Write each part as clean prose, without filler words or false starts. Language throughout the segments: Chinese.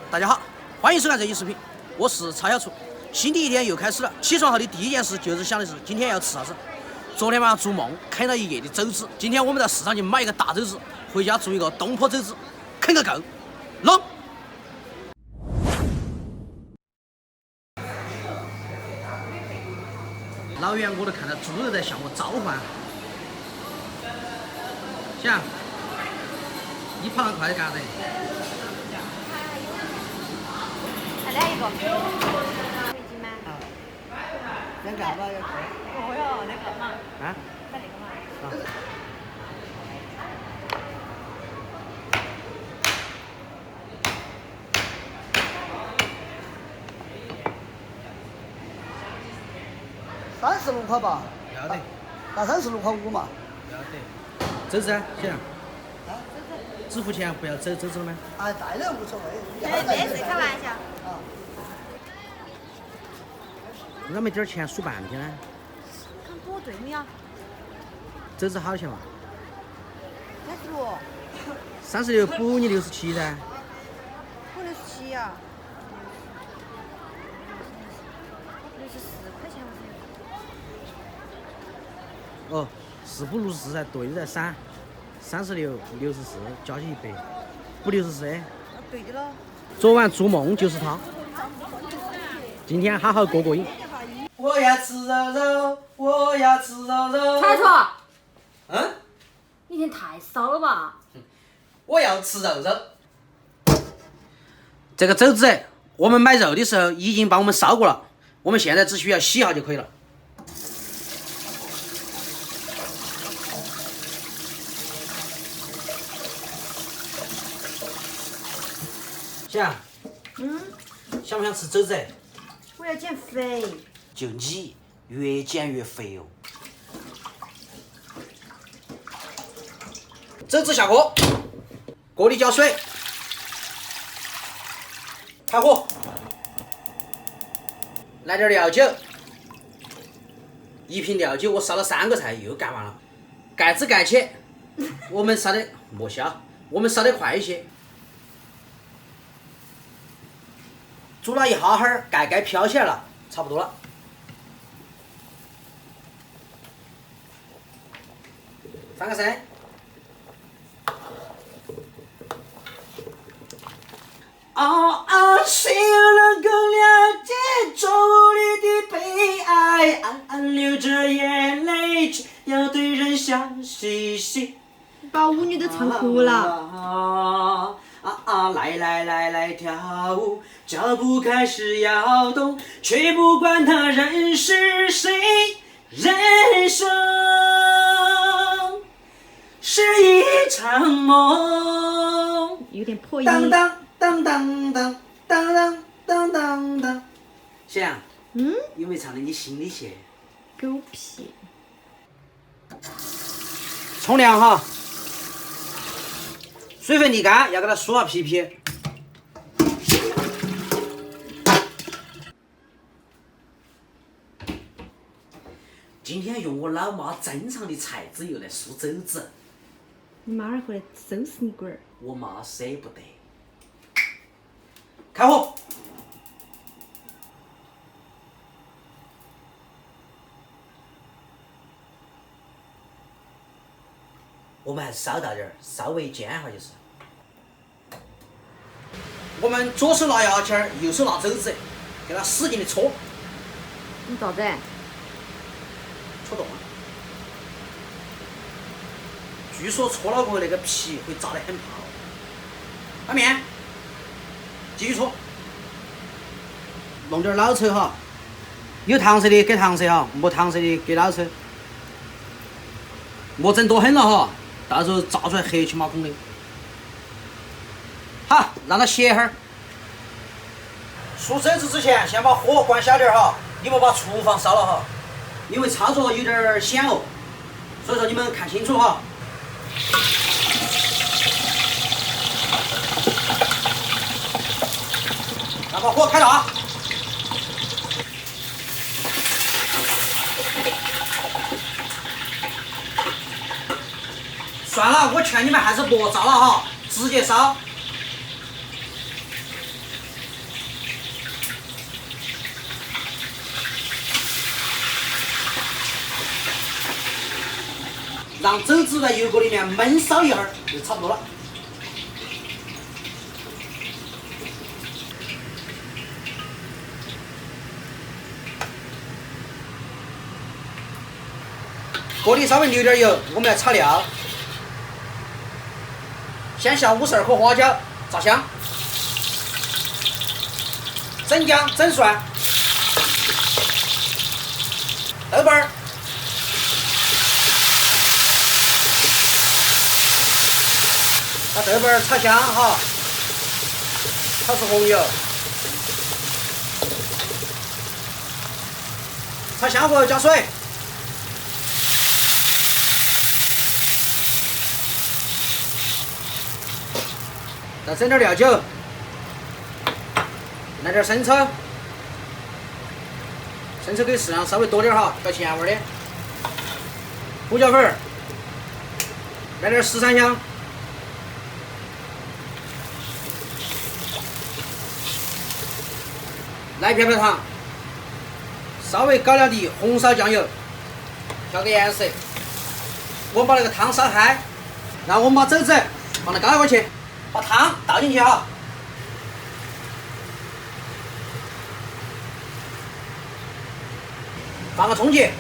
大家好，欢迎收看这期视频，我是曹小厨。新的一天又开始了，起床后的第一件事就是想的是今天要吃啥子。昨天晚上做梦啃了一夜的肘子，今天我们到市场去买一个大肘子，回家做一个东坡肘子，啃个够。弄。老远我都看到猪肉在向我召唤。想，你跑得快干啥子？再来一个。飞机吗？啊。两个吧，要个。哦哟，那个嘛。啊？再那个嘛。啊。36块吧？要得。那36.5块嘛？要得。肘子啊，行。啊，支付钱不要走肘子了吗？啊，带了无所谓。没事，开玩笑。啊。那么点儿钱数半天呢？看多对你啊。肘子好多钱嘛36。36补你67噻。我67呀。64块钱哦，是补64噻，对的噻，36、64加起100，补64的。对的了。昨晚做梦就是他，今天好好过过瘾。我要吃肉肉，我要吃肉肉。柴川，嗯？你一天太骚了吧？我要吃肉肉。这个肘子，我们买肉的时候已经帮我们烧过了，我们现在只需要洗一下就可以了。想，想不想吃肘子？我要减肥。就你越减越肥哦。肘子下锅，锅里浇水，开火，来点料酒。1瓶料酒，我烧了3个菜，又干完了。盖子盖起，我们烧的莫笑，我们烧的快一些。煮了一哈儿，盖盖飘起来了，差不多了。翻个身。谁又能够了解周里的悲哀？暗暗流着眼泪，却要对人笑嘻嘻。把舞女都唱哭了。来跳舞，脚步开始摇动，却不管他人是谁，人生是一场梦。有点破音。当当当当当当当当当当。想，有没有唱的你心里去？狗屁。冲凉哈。水分沥干，要给它梳下皮皮。今天用我老妈珍藏的菜籽油来梳肘子。你妈儿回来收拾你龟儿。我妈舍不得。开火。我们还是烧大点儿，稍微煎一下就是。我们左手拿牙签儿，右手拿肘子，给它使劲的搓。你咋子？戳动了。据说搓了过后，那个皮会炸得很泡。翻面，继续搓。弄点老抽哈，有糖色的给糖色哈，没糖色的给老抽。莫整多狠了哈，到时候炸出来黑漆麻孔的。好，让它歇会儿。梳肘子之前，先把火关小点哈，你们把厨房烧了哈，因为操作有点险哦，所以说你们看清楚哈。那把火开大。算了，我劝你们还是莫炸了哈，直接烧。让肘子在油锅里面焖烧一会儿就差不多了。锅里稍微留点油，我们来炒料。先下52颗花椒，炸香。整姜、整蒜、豆瓣儿。把豆瓣儿炒香哈，炒出红油。炒香过后加水。再整点料酒，来点生抽，生抽可以适量稍微多点哈，要咸味的。胡椒粉儿，来点十三香，来片片糖，稍微搞两滴红烧酱油，调个颜色。我们把那个汤烧开，然后我们把肘子放到高锅去。把汤倒进去哈，放个葱进，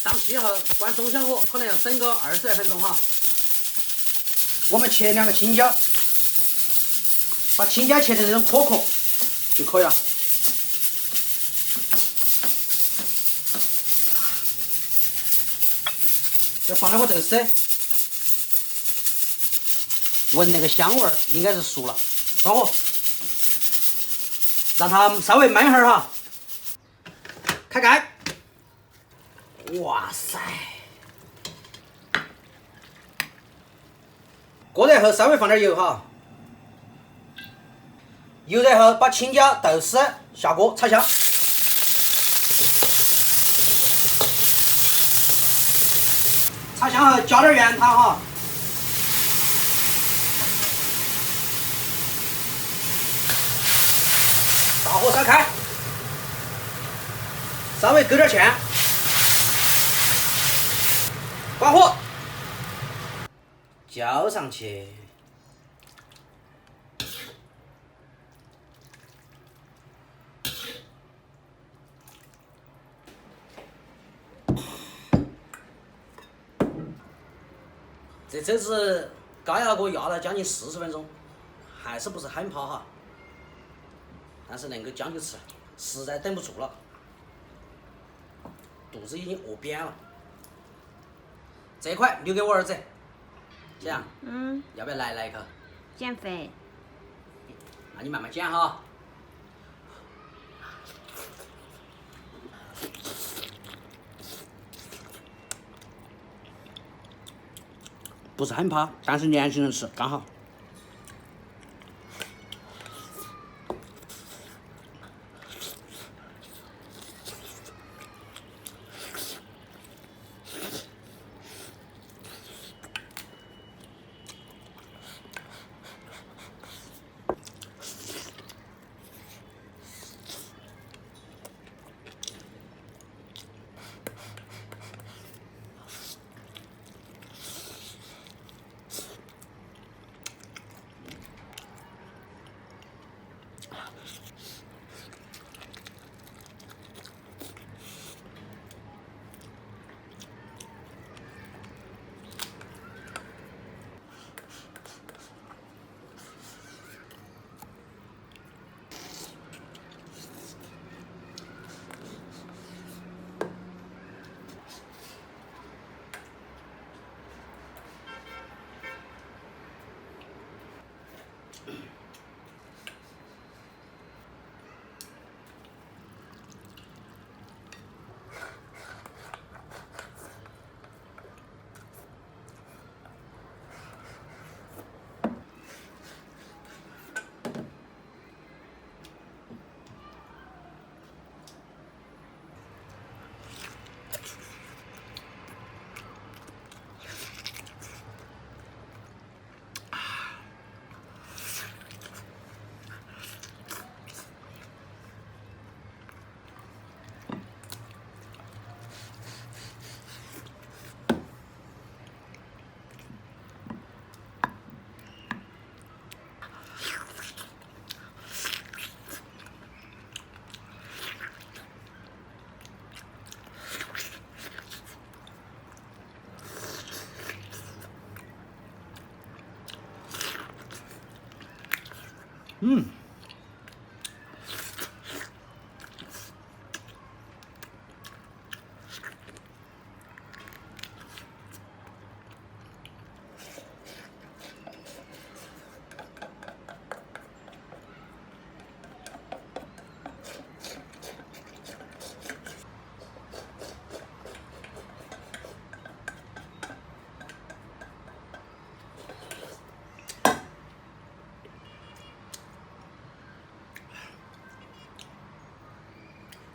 当气后关中小火，可能要整个20来分钟哈。我们切2个青椒，把青椒切成这种颗颗就可以了。再放一会儿豆丝。闻那个香味儿，应该是熟了。关火，让它稍微焖一会儿哈。开盖。哇塞！锅热后稍微放点油哈。油热后把青椒、豆丝下锅炒香。炒香后加点原汤哈。大火烧开，稍微勾点芡，关火，浇上去。这肘子高压锅压了将近40分钟，还是不是很怕哈。但是能够将就吃，实在等不住了，肚子已经饿扁了。这块留给我儿子，姐啊，要不要来一口？减肥。那你慢慢减哈。不是很怕，但是年轻人吃刚好。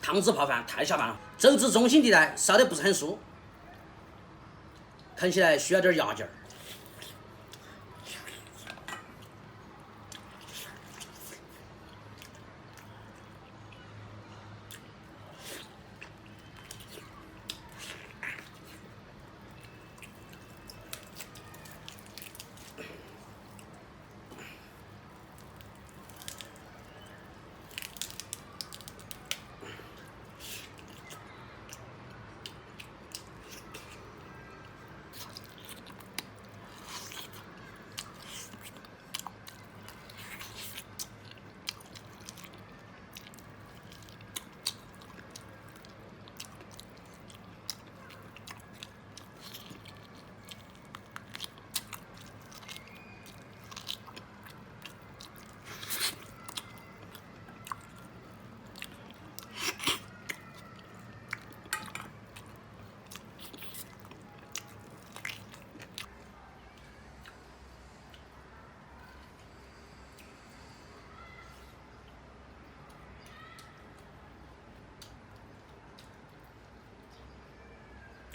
汤汁泡饭太下饭了，走至中心地带烧得不是很酥，啃起来需要点牙劲儿。